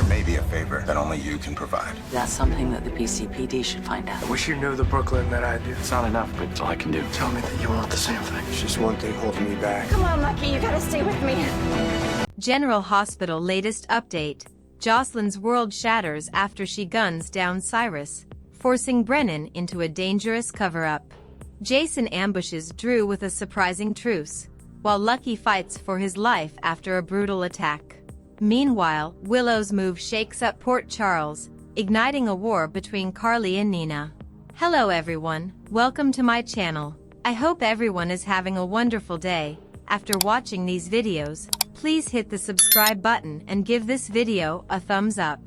may be a favor that only you can provide. That's something that the BCPD should find out. I wish you knew the Brooklyn that I do. It's not enough, but it's all I can do. Tell me that you want the same thing. It's just one thing holding me back. Come on, Lucky, you gotta stay with me. General Hospital latest update. Jocelyn's world shatters after she guns down Cyrus, forcing Brennan into a dangerous cover-up. Jason ambushes Drew with a surprising truce, while Lucky fights for his life after a brutal attack. Meanwhile, Willow's move shakes up Port Charles, igniting a war between Carly and Nina. Hello everyone, welcome to my channel. I hope everyone is having a wonderful day. After watching these videos, please hit the subscribe button and give this video a thumbs up.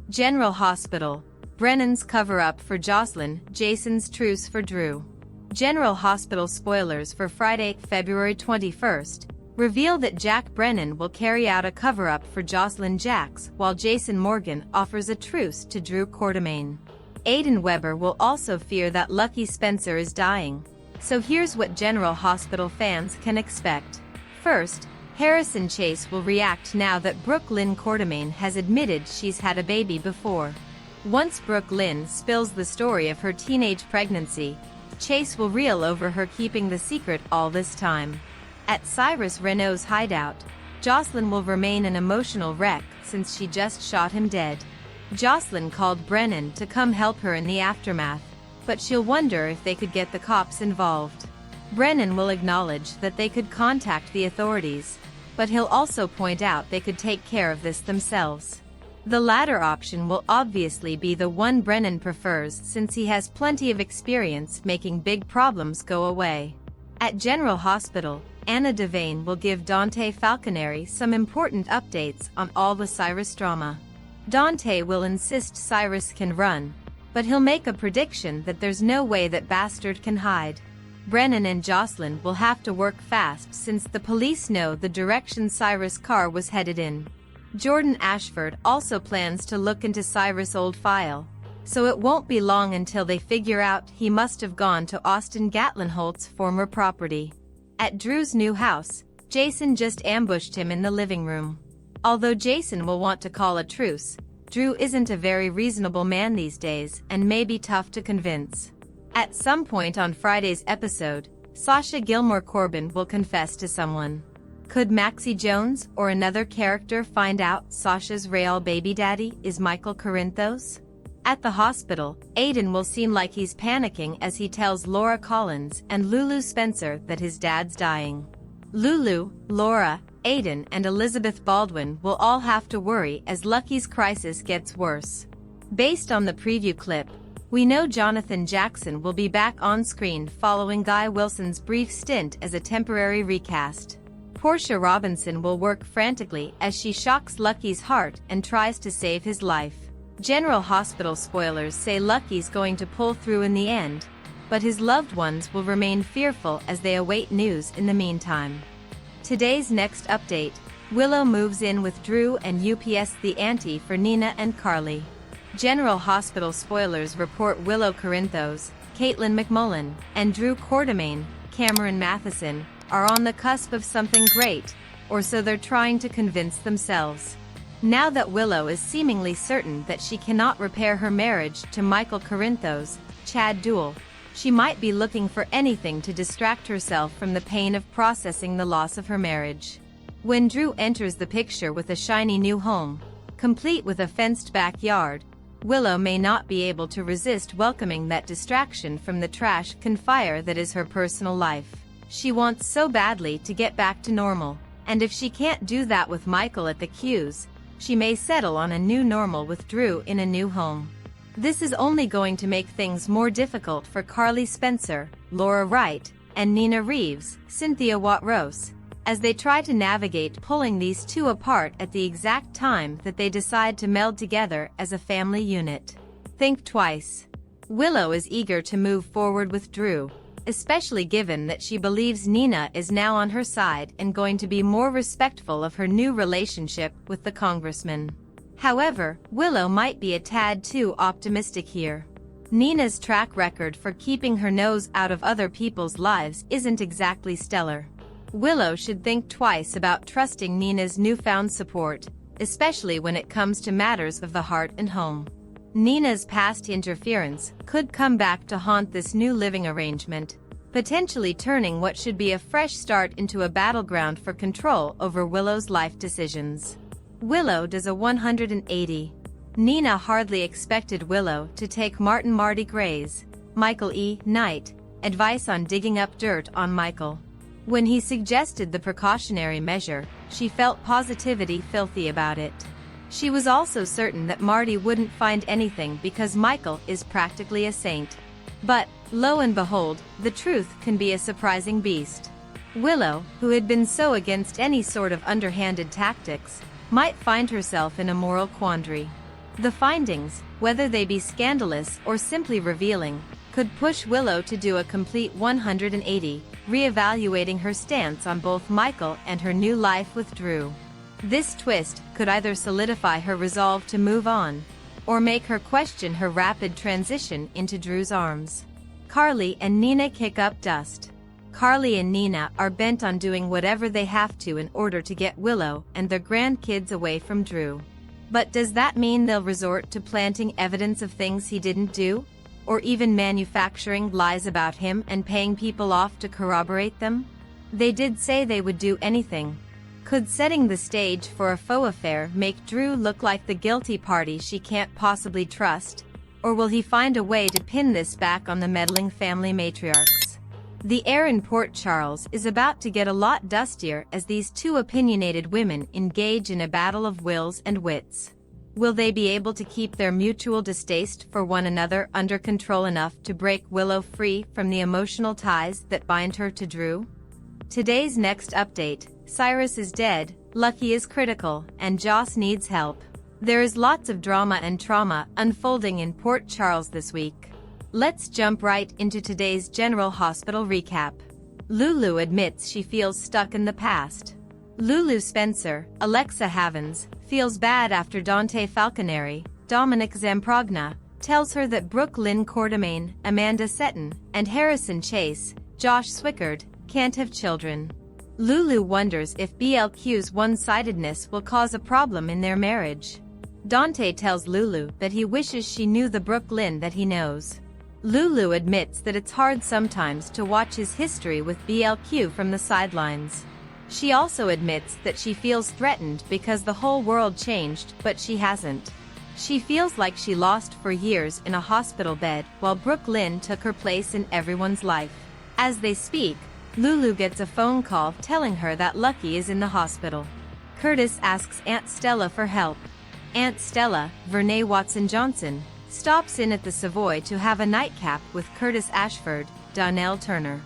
General Hospital. Brennan's cover-up for Jocelyn, Jason's truce for Drew. General Hospital spoilers for Friday, February 21st, reveal that Jack Brennan will carry out a cover-up for Jocelyn Jacks while Jason Morgan offers a truce to Drew Quartermain. Aiden Weber will also fear that Lucky Spencer is dying. So here's what General Hospital fans can expect. First, Harrison Chase will react now that Brooke Lynn Quartermain has admitted she's had a baby before. Once Brooke Lynn spills the story of her teenage pregnancy, Chase will reel over her keeping the secret all this time. At Cyrus Renault's hideout, Jocelyn will remain an emotional wreck since she just shot him dead. Jocelyn called Brennan to come help her in the aftermath, but she'll wonder if they could get the cops involved. Brennan will acknowledge that they could contact the authorities, but he'll also point out they could take care of this themselves. The latter option will obviously be the one Brennan prefers since he has plenty of experience making big problems go away. At General Hospital, Anna Devane will give Dante Falconeri some important updates on all the Cyrus drama. Dante will insist Cyrus can run, but he'll make a prediction that there's no way that bastard can hide. Brennan and Jocelyn will have to work fast since the police know the direction Cyrus' car was headed in. Jordan Ashford also plans to look into Cyrus' old file, so it won't be long until they figure out he must have gone to Austin Gatlinholt's former property. At Drew's new house, Jason just ambushed him in the living room. Although Jason will want to call a truce, Drew isn't a very reasonable man these days and may be tough to convince. At some point on Friday's episode, Sasha Gilmore Corbin will confess to someone. Could Maxie Jones or another character find out Sasha's real baby daddy is Michael Corinthos? At the hospital, Aiden will seem like he's panicking as he tells Laura Collins and Lulu Spencer that his dad's dying. Lulu, Laura, Aiden and Elizabeth Baldwin will all have to worry as Lucky's crisis gets worse. Based on the preview clip, we know Jonathan Jackson will be back on screen following Guy Wilson's brief stint as a temporary recast. Portia Robinson will work frantically as she shocks Lucky's heart and tries to save his life. General Hospital spoilers say Lucky's going to pull through in the end, but his loved ones will remain fearful as they await news in the meantime. Today's next update, Willow moves in with Drew and UPS the ante for Nina and Carly. General Hospital spoilers report Willow Corinthos, Caitlin McMullen, and Drew Quartermain, Cameron Matheson, are on the cusp of something great, or so they're trying to convince themselves. Now that Willow is seemingly certain that she cannot repair her marriage to Michael Corinthos, Chad Duell, she might be looking for anything to distract herself from the pain of processing the loss of her marriage. When Drew enters the picture with a shiny new home, complete with a fenced backyard, Willow may not be able to resist welcoming that distraction from the trash can fire that is her personal life. She wants so badly to get back to normal, and if she can't do that with Michael at the Q's, she may settle on a new normal with Drew in a new home. This is only going to make things more difficult for Carly Spencer, Laura Wright, and Nina Reeves, Cynthia Watt-Rose, as they try to navigate pulling these two apart at the exact time that they decide to meld together as a family unit. Think twice. Willow is eager to move forward with Drew, especially given that she believes Nina is now on her side and going to be more respectful of her new relationship with the congressman. However, Willow might be a tad too optimistic here. Nina's track record for keeping her nose out of other people's lives isn't exactly stellar. Willow should think twice about trusting Nina's newfound support, especially when it comes to matters of the heart and home. Nina's past interference could come back to haunt this new living arrangement, potentially turning what should be a fresh start into a battleground for control over Willow's life decisions. Willow does a 180. Nina hardly expected Willow to take Marty Gray's, Michael E. Knight, advice on digging up dirt on Michael. When he suggested the precautionary measure, she felt positivity filthy about it. She was also certain that Marty wouldn't find anything because Michael is practically a saint. But, lo and behold, the truth can be a surprising beast. Willow, who had been so against any sort of underhanded tactics, might find herself in a moral quandary. The findings, whether they be scandalous or simply revealing, could push Willow to do a complete 180, reevaluating her stance on both Michael and her new life with Drew. This twist could either solidify her resolve to move on, or make her question her rapid transition into Drew's arms. Carly and Nina kick up dust. Carly and Nina are bent on doing whatever they have to in order to get Willow and their grandkids away from Drew. But does that mean they'll resort to planting evidence of things he didn't do? Or even manufacturing lies about him and paying people off to corroborate them? They did say they would do anything. Could setting the stage for a faux affair make Drew look like the guilty party she can't possibly trust? Or will he find a way to pin this back on the meddling family matriarchs? The air in Port Charles is about to get a lot dustier as these two opinionated women engage in a battle of wills and wits. Will they be able to keep their mutual distaste for one another under control enough to break Willow free from the emotional ties that bind her to Drew? Today's next update: Cyrus is dead, Lucky is critical, and Joss needs help. There is lots of drama and trauma unfolding in Port Charles this week. Let's jump right into today's General Hospital recap. Lulu admits she feels stuck in the past. Lulu Spencer, Alexa Havens, feels bad after Dante Falconeri, Dominic Zamprogna, tells her that Brooke Lynn Quartermain, Amanda Seton, and Harrison Chase, Josh Swickard, can't have children. Lulu wonders if BLQ's one-sidedness will cause a problem in their marriage. Dante tells Lulu that he wishes she knew the Brooke Lynn that he knows. Lulu admits that it's hard sometimes to watch his history with BLQ from the sidelines. She also admits that she feels threatened because the whole world changed, but she hasn't. She feels like she lost for years in a hospital bed while Brooke Lynn took her place in everyone's life. As they speak, Lulu gets a phone call telling her that Lucky is in the hospital. Curtis asks Aunt Stella for help. Aunt Stella, Vernay Watson-Johnson, stops in at the Savoy to have a nightcap with Curtis Ashford, Donnell Turner.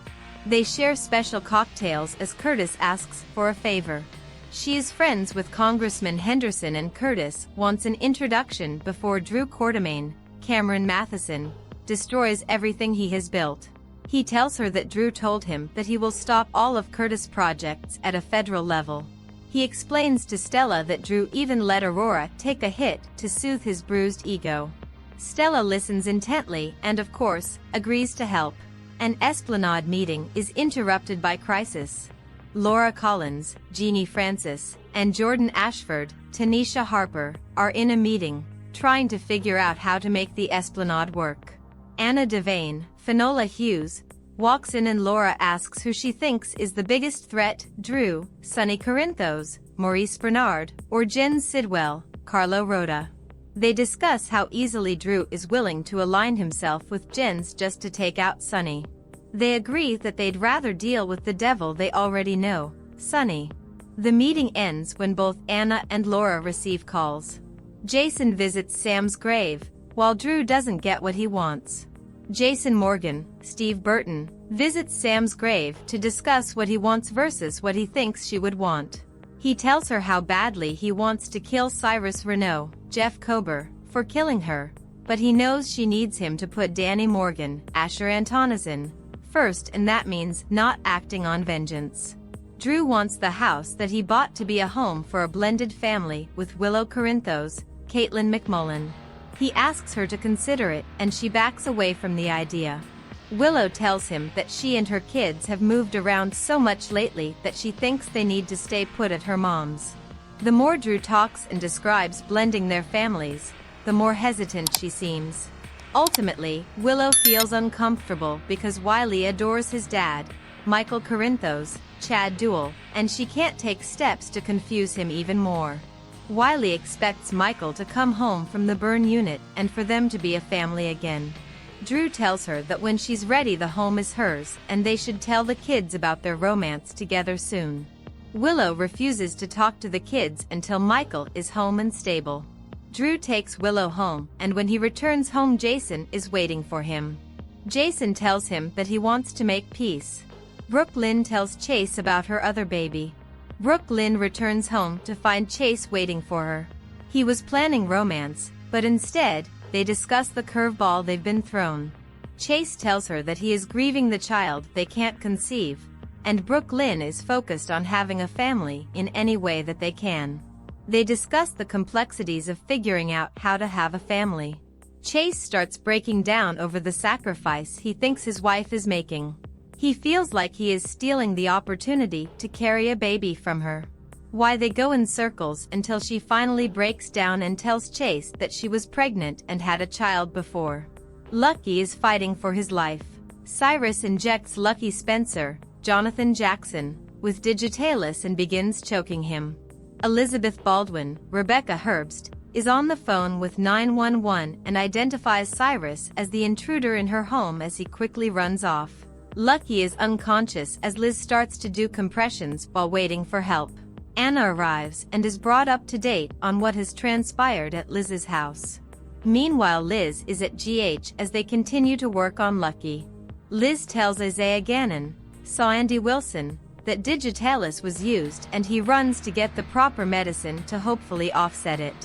They share special cocktails as Curtis asks for a favor. She is friends with Congressman Henderson and Curtis wants an introduction before Drew Quartermain, Cameron Matheson, destroys everything he has built. He tells her that Drew told him that he will stop all of Curtis' projects at a federal level. He explains to Stella that Drew even let Aurora take a hit to soothe his bruised ego. Stella listens intently and, of course, agrees to help. An Esplanade meeting is interrupted by crisis. Laura Collins, Jeannie Francis, and Jordan Ashford, Tanisha Harper, are in a meeting, trying to figure out how to make the Esplanade work. Anna Devane, Finola Hughes, walks in and Laura asks who she thinks is the biggest threat: Drew, Sonny Corinthos, Maurice Bernard, or Jen Sidwell, Carlo Rhoda. They discuss how easily Drew is willing to align himself with Jen's just to take out Sonny. They agree that they'd rather deal with the devil they already know, Sonny. The meeting ends when both Anna and Laura receive calls. Jason visits Sam's grave, while Drew doesn't get what he wants. Jason Morgan, Steve Burton, visits Sam's grave to discuss what he wants versus what he thinks she would want. He tells her how badly he wants to kill Cyrus Renault, Jeff Kober, for killing her, but he knows she needs him to put Danny Morgan, Asher Antonison, first, and that means not acting on vengeance. Drew wants the house that he bought to be a home for a blended family with Willow Corinthos, Caitlin McMullen. He asks her to consider it, and she backs away from the idea. Willow tells him that she and her kids have moved around so much lately that she thinks they need to stay put at her mom's. The more Drew talks and describes blending their families, the more hesitant she seems. Ultimately, Willow feels uncomfortable because Wiley adores his dad, Michael Corinthos, Chad Duell, and she can't take steps to confuse him even more. Wiley expects Michael to come home from the burn unit and for them to be a family again. Drew tells her that when she's ready the home is hers and they should tell the kids about their romance together soon. Willow refuses to talk to the kids until Michael is home and stable. Drew takes Willow home, and when he returns home Jason is waiting for him. Jason tells him that he wants to make peace. Brooklyn tells Chase about her other baby. Brooklyn returns home to find Chase waiting for her. He was planning romance, but instead, they discuss the curveball they've been thrown. Chase tells her that he is grieving the child they can't conceive, and Brooklyn is focused on having a family in any way that they can. They discuss the complexities of figuring out how to have a family. Chase starts breaking down over the sacrifice he thinks his wife is making. He feels like he is stealing the opportunity to carry a baby from her. Why they go in circles until she finally breaks down and tells Chase that she was pregnant and had a child before. Lucky is fighting for his life. Cyrus injects Lucky Spencer, Jonathan Jackson, with digitalis and begins choking him. Elizabeth Baldwin, Rebecca Herbst, is on the phone with 911 and identifies Cyrus as the intruder in her home as he quickly runs off. Lucky is unconscious as Liz starts to do compressions while waiting for help. Anna arrives and is brought up to date on what has transpired at Liz's house. Meanwhile, Liz is at GH as they continue to work on Lucky. Liz tells Isaiah Gannon, saw Andy Wilson, that digitalis was used and he runs to get the proper medicine to hopefully offset it.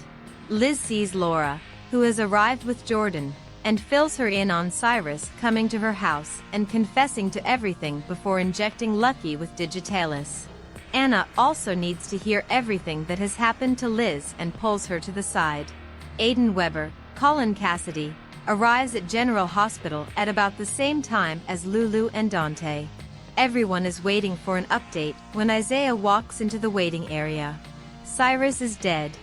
Liz sees Laura, who has arrived with Jordan, and fills her in on Cyrus coming to her house and confessing to everything before injecting Lucky with digitalis. Anna also needs to hear everything that has happened to Liz and pulls her to the side. Aiden Weber, Colin Cassidy, arrives at General Hospital at about the same time as Lulu and Dante. Everyone is waiting for an update when Isaiah walks into the waiting area. Cyrus is dead.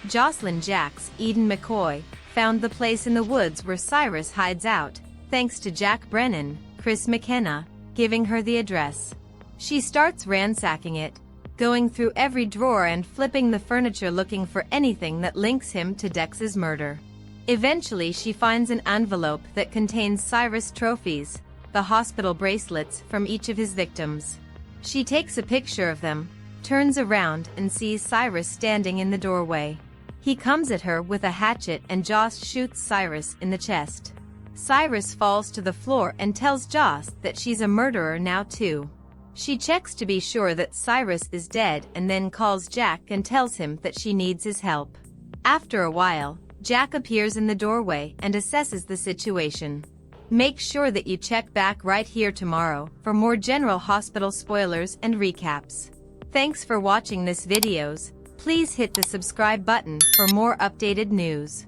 Jocelyn Jacks, Eden McCoy, found the place in the woods where Cyrus hides out, thanks to Jack Brennan, Chris McKenna, giving her the address. She starts ransacking it, going through every drawer and flipping the furniture looking for anything that links him to Dex's murder. Eventually she finds an envelope that contains Cyrus trophies, the hospital bracelets from each of his victims. She takes a picture of them, turns around and sees Cyrus standing in the doorway. He comes at her with a hatchet and Joss shoots Cyrus in the chest. Cyrus falls to the floor and tells Joss that she's a murderer now too. She checks to be sure that Cyrus is dead and then calls Jack and tells him that she needs his help. After a while, Jack appears in the doorway and assesses the situation. Make sure that you check back right here tomorrow for more General Hospital spoilers and recaps. Thanks for watching this videos. Please hit the subscribe button for more updated news.